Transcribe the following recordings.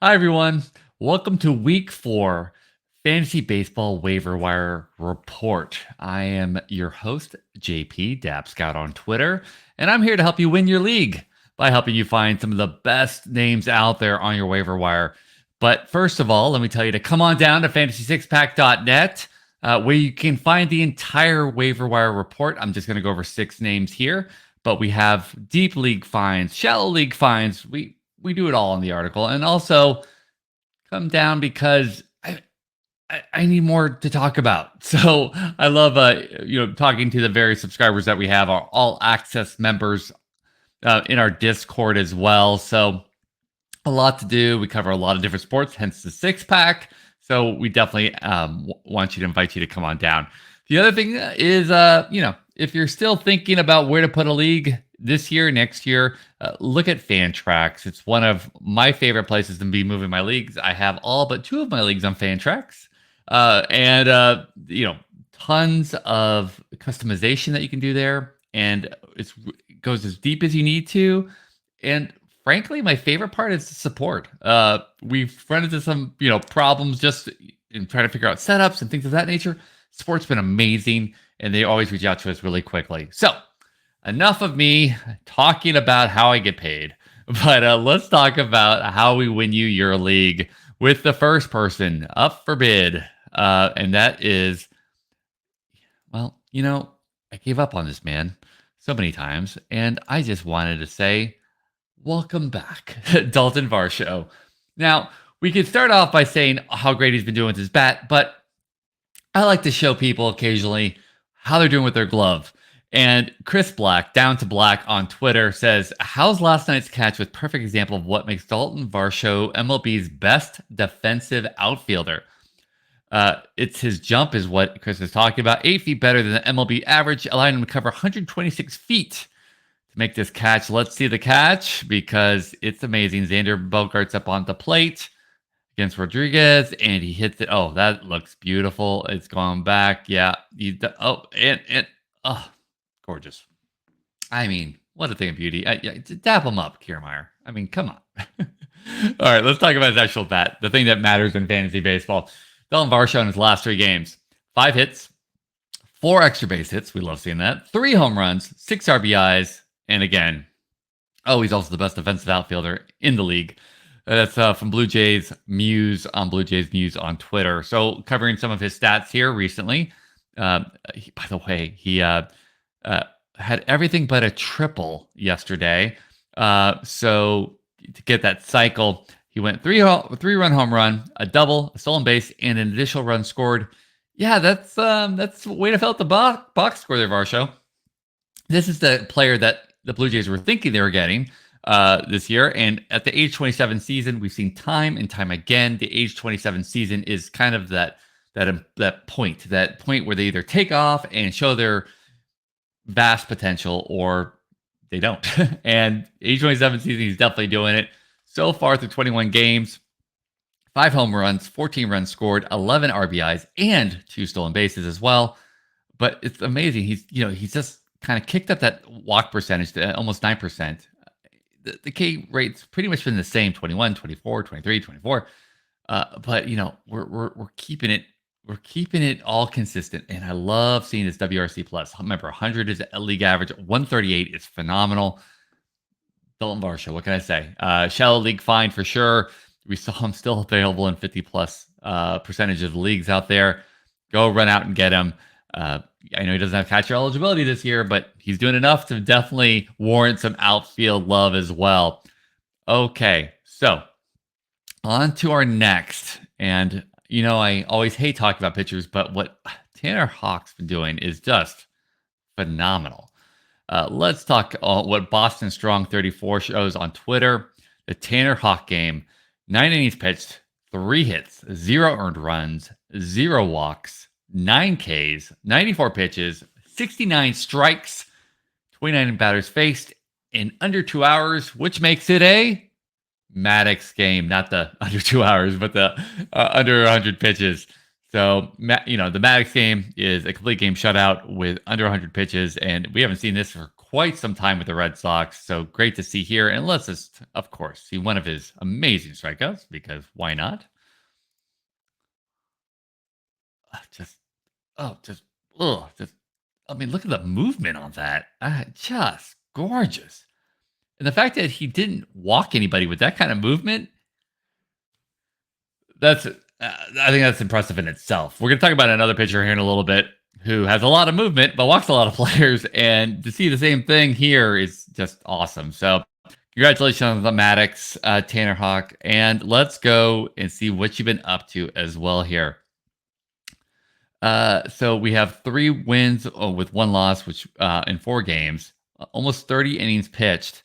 Hi, everyone. Welcome to week 4 Fantasy Baseball Waiver Wire Report. I am your host, JP Dapscout on Twitter, and I'm here to help you win your league by helping you find some of the best names out there on your waiver wire. But first of all, let me tell you to come on down to fantasy6pack.net, where you can find the entire waiver wire report. I'm just going to go over 6 names here, but we have deep league finds, shallow league finds. We do it all in the article, and also come down because I need more to talk about. So I love talking to the various subscribers that we have, our all access members in our Discord as well. So a lot to do. We cover a lot of different sports, hence the 6-pack. So we definitely want you to invite you to come on down. The other thing is, if you're still thinking about where to put a league this year, next year, look at Fantrax. It's one of my favorite places to be moving my leagues. I have all but 2 of my leagues on Fantrax, and tons of customization that you can do there, and it goes as deep as you need to. And frankly, my favorite part is the support. We've run into some problems just in trying to figure out setups and things of that nature. Support's been amazing, and they always reach out to us really quickly. So enough of me talking about how I get paid, but let's talk about how we win you your league with the first person up for bid. And that is, I gave up on this man so many times, and I just wanted to say, welcome back, Dalton Varsho. Now, we could start off by saying how great he's been doing with his bat, but I like to show people occasionally how they're doing with their glove. And Chris Black, Down to Black on Twitter, says, how's last night's catch with perfect example of what makes Dalton Varsho MLB's best defensive outfielder? It's his jump is what Chris is talking about. 8 feet better than the MLB average, allowing him to cover 126 feet to make this catch. Let's see the catch because it's amazing. Xander Bogaerts up on the plate against Rodriguez, and he hits it. Oh, that looks beautiful. It's going back. Yeah. Gorgeous. I mean, what a thing of beauty. Dap him up, Kiermaier. I mean, come on. All right, let's talk about his actual bat, the thing that matters in fantasy baseball. Dalton Varsho in his last 3 games, 5 hits, 4 extra base hits. We love seeing that. 3 home runs, 6 RBIs, and again, he's also the best defensive outfielder in the league. That's from Blue Jays Muse on Blue Jays Muse on Twitter. So covering some of his stats here recently. By the way, he had everything but a triple yesterday. So to get that cycle, he went 3-run home run, a double, a stolen base, and an additional run scored. Yeah, that's way to fill out the box score there, Varsho. This is the player that the Blue Jays were thinking they were getting this year. And at the age 27 season, we've seen time and time again, the age 27 season is kind of that point where they either take off and show their vast potential or they don't. And age 27 season, he's definitely doing it. So far through 21 games, 5 home runs, 14 runs scored, 11 RBIs, and 2 stolen bases as well. But it's amazing. He's just kind of kicked up that walk percentage to almost 9%. The K rate's pretty much been the same, 21, 24, 23, 24. But we're keeping it. We're keeping it all consistent, and I love seeing this WRC plus. Remember, 100 is a league average. 138 is phenomenal. Dalton Varsho, what can I say? Shallow league fine for sure. We saw him still available in 50+ percentage of the leagues out there. Go run out and get him. I know he doesn't have catcher eligibility this year, but he's doing enough to definitely warrant some outfield love as well. Okay, so on to our next. And, I always hate talking about pitchers, but what Tanner Houck's been doing is just phenomenal. Let's talk what Boston Strong 34 shows on Twitter. The Tanner Houck game, 9 innings pitched, 3 hits, 0 earned runs, 0 walks, 9 Ks, 94 pitches, 69 strikes, 29 batters faced in under 2 hours, which makes it a Maddox game, not the under 2 hours, but the under 100 pitches. So, the Maddox game is a complete game shutout with under 100 pitches, and we haven't seen this for quite some time with the Red Sox. So great to see here. And let's just, of course, see one of his amazing strikeouts, because why not? Just, oh, just, oh, just, I mean, look at the movement on that. Just gorgeous. And the fact that he didn't walk anybody with that kind of movement, that's, I think that's impressive in itself. We're going to talk about another pitcher here in a little bit who has a lot of movement, but walks a lot of players. And to see the same thing here is just awesome. So, congratulations on the Maddox, Tanner Houck. And let's go and see what you've been up to as well here. So we have 3 wins with 1 loss, which in 4 games, almost 30 innings pitched.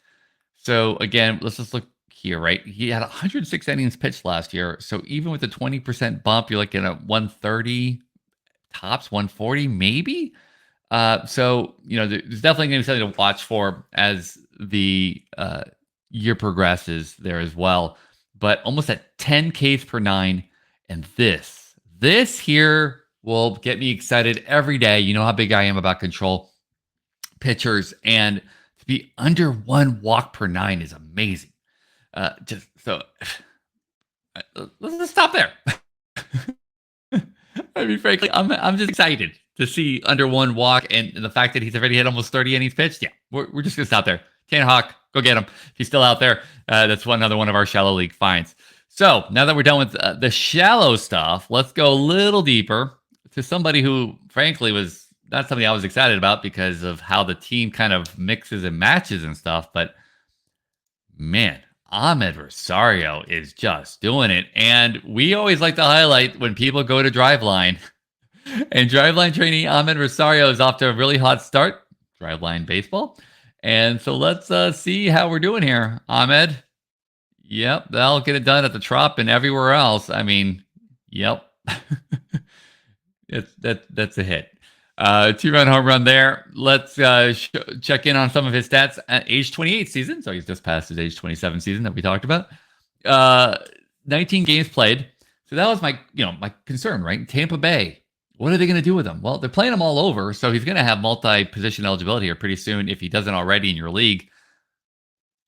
So again, let's just look here, right? He had 106 innings pitched last year. So even with a 20% bump, you're looking at 130, tops 140, maybe. So there's definitely going to be something to watch for as the year progresses there as well. But almost at 10 Ks per 9, and this here will get me excited every day. You know how big I am about control pitchers, and to be under 1 walk per 9 is amazing. Just so let's just stop there. I mean, frankly, I'm just excited to see under 1 walk, and the fact that he's already had almost 30 innings pitched. Yeah, we're just gonna stop there. Tanner Houck, go get him. If he's still out there, that's another one of our shallow league finds. So now that we're done with the shallow stuff, let's go a little deeper to somebody who, frankly, was not something I was excited about because of how the team kind of mixes and matches and stuff. But man, Amed Rosario is just doing it. And we always like to highlight when people go to Driveline. And Driveline trainee Amed Rosario is off to a really hot start. Driveline baseball. And so let's see how we're doing here, Amed. Yep, that'll get it done at the Trop and everywhere else. I mean, yep. That's a hit. 2-run home run there. Let's check in on some of his stats at age 28 season. So he's just past his age 27 season that we talked about. 19 games played. So that was my concern, right? Tampa Bay. What are they going to do with him? Well, they're playing him all over, so he's going to have multi-position eligibility here pretty soon if he doesn't already in your league.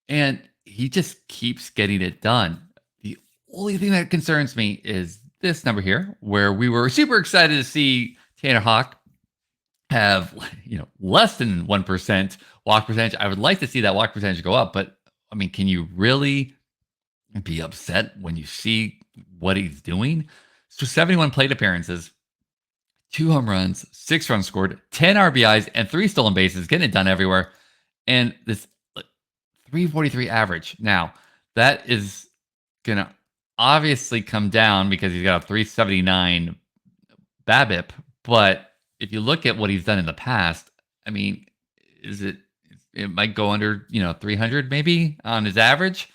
And he just keeps getting it done. The only thing that concerns me is this number here, where we were super excited to see Tanner Houck have less than 1% walk percentage. I would like to see that walk percentage go up, but I mean, can you really be upset when you see what he's doing? So 71 plate appearances, 2 home runs, 6 runs scored, 10 RBIs, and 3 stolen bases, getting it done everywhere. And this 343 average. Now, that is going to obviously come down because he's got a 379 BABIP. But if you look at what he's done in the past, I mean, it might go under, 300 maybe on his average.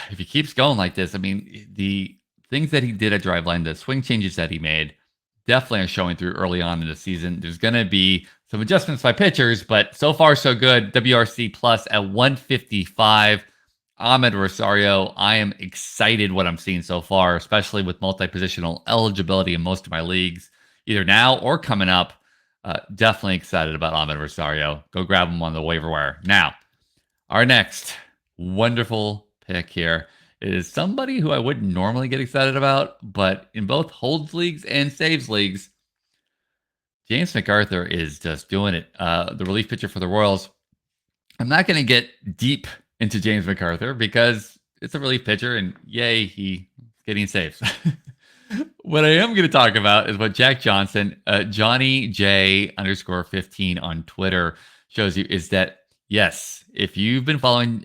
If he keeps going like this, I mean, the things that he did at Driveline, the swing changes that he made, definitely are showing through early on in the season. There's going to be some adjustments by pitchers, but so far so good. WRC plus at 155. Amed Rosario, I am excited what I'm seeing so far, especially with multi-positional eligibility in most of my leagues, either now or coming up. Definitely excited about Amed Rosario. Go grab him on the waiver wire. Now, our next wonderful pick here is somebody who I wouldn't normally get excited about, but in both holds leagues and saves leagues, James McArthur is just doing it. The relief pitcher for the Royals. I'm not going to get deep into James McArthur because it's a relief pitcher, and yay, he's getting saves. What I am going to talk about is what Jack Johnson, Johnny J _15 on Twitter shows you is that, yes, if you've been following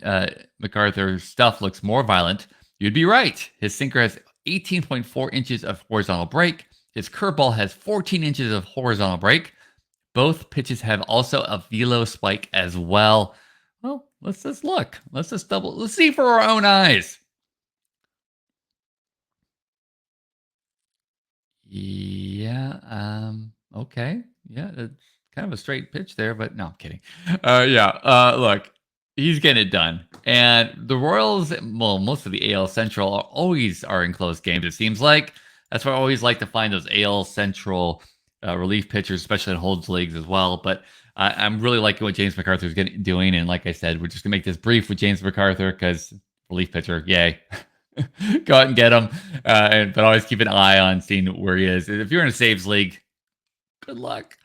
McArthur's stuff looks more violent, you'd be right. His sinker has 18.4 inches of horizontal break. His curveball has 14 inches of horizontal break. Both pitches have also a velo spike as well. Well, let's just look. Let's see for our own eyes. Yeah, okay. Yeah, it's kind of a straight pitch there, but no, I'm kidding. Look, he's getting it done. And the Royals, well, most of the AL Central always are in close games, it seems like. That's why I always like to find those AL Central relief pitchers, especially in holds leagues as well. But I'm really liking what James McArthur is doing. And like I said, we're just going to make this brief with James McArthur because relief pitcher, yay. Go out and get him. But always keep an eye on seeing where he is. If you're in a saves league, good luck.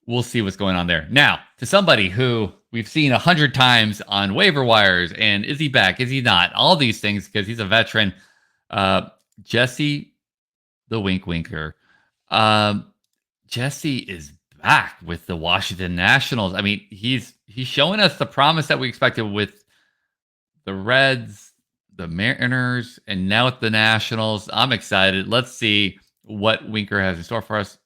We'll see what's going on there. Now, to somebody who we've seen 100 times on waiver wires, and is he back? Is he not? All these things because he's a veteran. Jesse the Wink Winker. Jesse is back with the Washington Nationals. I mean, he's showing us the promise that we expected with the Reds, the Mariners, and now with the Nationals. I'm excited. Let's see what Winker has in store for us.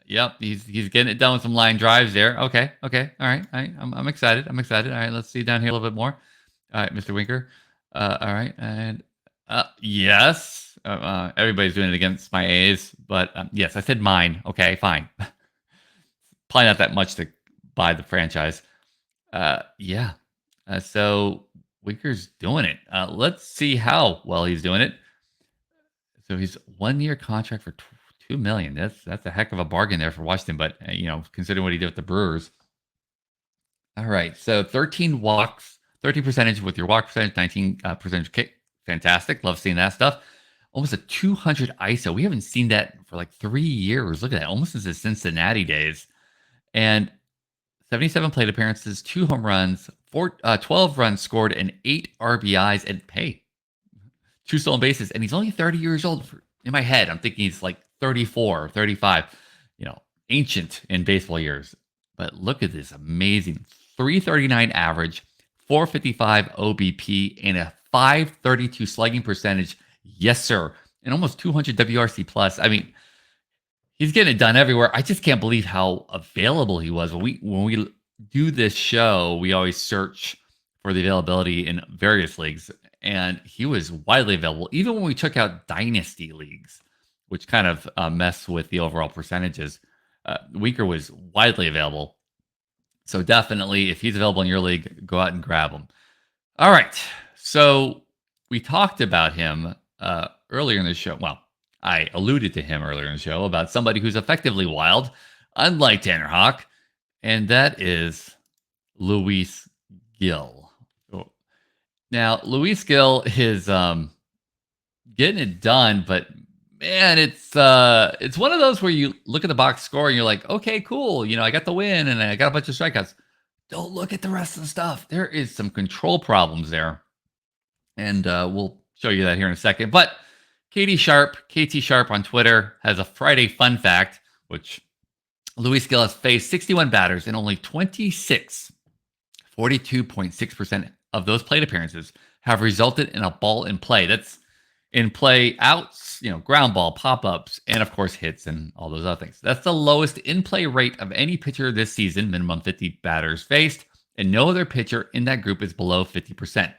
Yep, he's getting it done with some line drives there. Okay, all right. I'm excited. All right, let's see down here a little bit more. All right, Mr. Winker. All right, and yes, everybody's doing it against my A's, but yes, I said mine. Okay, fine. Probably not that much to buy the franchise. Yeah. So Winker's doing it. Let's see how well he's doing it. So he's 1 year contract for $2 million. That's a heck of a bargain there for Washington. But considering what he did with the Brewers. All right. So 13 walks, 30% with your walk percentage, 19% kick. Fantastic. Love seeing that stuff. Almost a 200 ISO. We haven't seen that for like 3 years. Look at that. Almost since the Cincinnati days. And 77 plate appearances, 2 home runs, 12 runs scored, and 8 RBIs. And hey, 2 stolen bases. And he's only 30 years old. In my head, I'm thinking he's like 34 or 35, ancient in baseball years. But look at this amazing 339 average, 455 OBP, and a 532 slugging percentage. Yes, sir. And almost 200 WRC plus. I mean, he's getting it done everywhere. I just can't believe how available he was. When we do this show, we always search for the availability in various leagues. And he was widely available, even when we took out dynasty leagues, which kind of mess with the overall percentages. Winker was widely available. So definitely, if he's available in your league, go out and grab him. All right. So we talked about him earlier in the show. Well, I alluded to him earlier in the show about somebody who's effectively wild, unlike Tanner Houck, and that is Luis Gil. Now, Luis Gil is getting it done, but man, it's one of those where you look at the box score and you're like, okay, cool. I got the win and I got a bunch of strikeouts. Don't look at the rest of the stuff. There is some control problems there. And we'll show you that here in a second. But KT Sharp on Twitter has a Friday fun fact, which Luis Gil has faced 61 batters and only 42.6% of those plate appearances have resulted in a ball in play. That's in play outs, ground ball, pop-ups, and of course hits and all those other things. That's the lowest in-play rate of any pitcher this season, minimum 50 batters faced, and no other pitcher in that group is below 50%.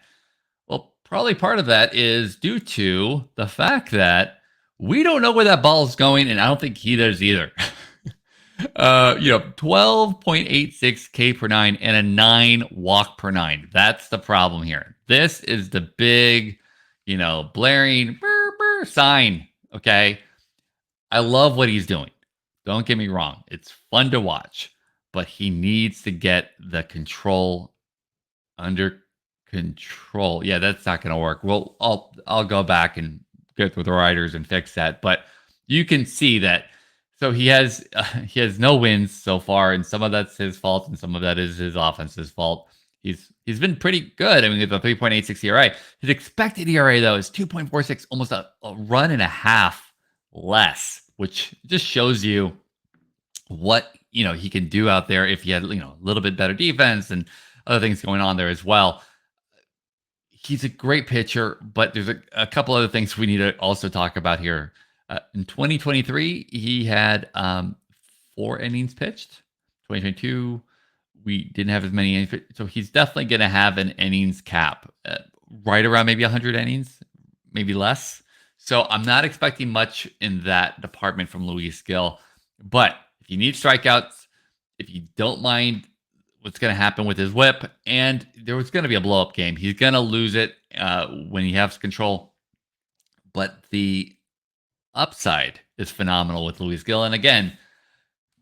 Well, probably part of that is due to the fact that we don't know where that ball is going, and I don't think he does either. 12.86 K per 9 and a 9 walk per 9. That's the problem here. This is the big, blaring burr, burr sign. Okay. I love what he's doing. Don't get me wrong. It's fun to watch, but he needs to get the control under control. Yeah, that's not going to work. Well, I'll go back and get with the writers and fix that. But you can see that. So he has no wins so far, and some of that's his fault, and some of that is his offense's fault. He's been pretty good. I mean, with a 3.86 ERA, his expected ERA though is 2.46, almost a run and a half less, which just shows you what he can do out there if he had a little bit better defense and other things going on there as well. He's a great pitcher, but there's a couple other things we need to also talk about here. In 2023, he had 4 innings pitched. 2022, we didn't have as many innings. So he's definitely going to have an innings cap, right around maybe 100 innings, maybe less. So I'm not expecting much in that department from Luis Gil. But if you need strikeouts, if you don't mind what's going to happen with his whip, and there was going to be a blow-up game, he's going to lose it when he has control. But the upside is phenomenal with Luis Gil. And again,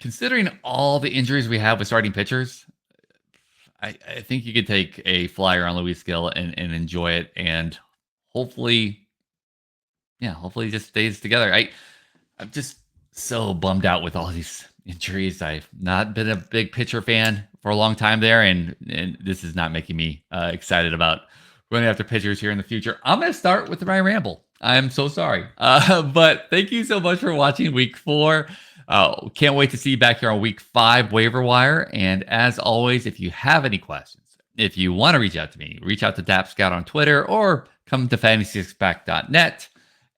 considering all the injuries we have with starting pitchers, I think you could take a flyer on Luis Gill and enjoy it, and hopefully, yeah, hopefully it just stays together. I'm just so bummed out with all these injuries. I've not been a big pitcher fan for a long time there, and this is not making me excited about running after pitchers here in the future. I'm going to start with my ramble. I'm so sorry. But thank you so much for watching week 4. Can't wait to see you back here on week 5 waiver wire. And as always, if you have any questions, if you want to reach out to me, reach out to Dapscout on Twitter or come to fantasysixpack.net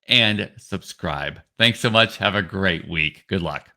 and subscribe. Thanks so much. Have a great week. Good luck.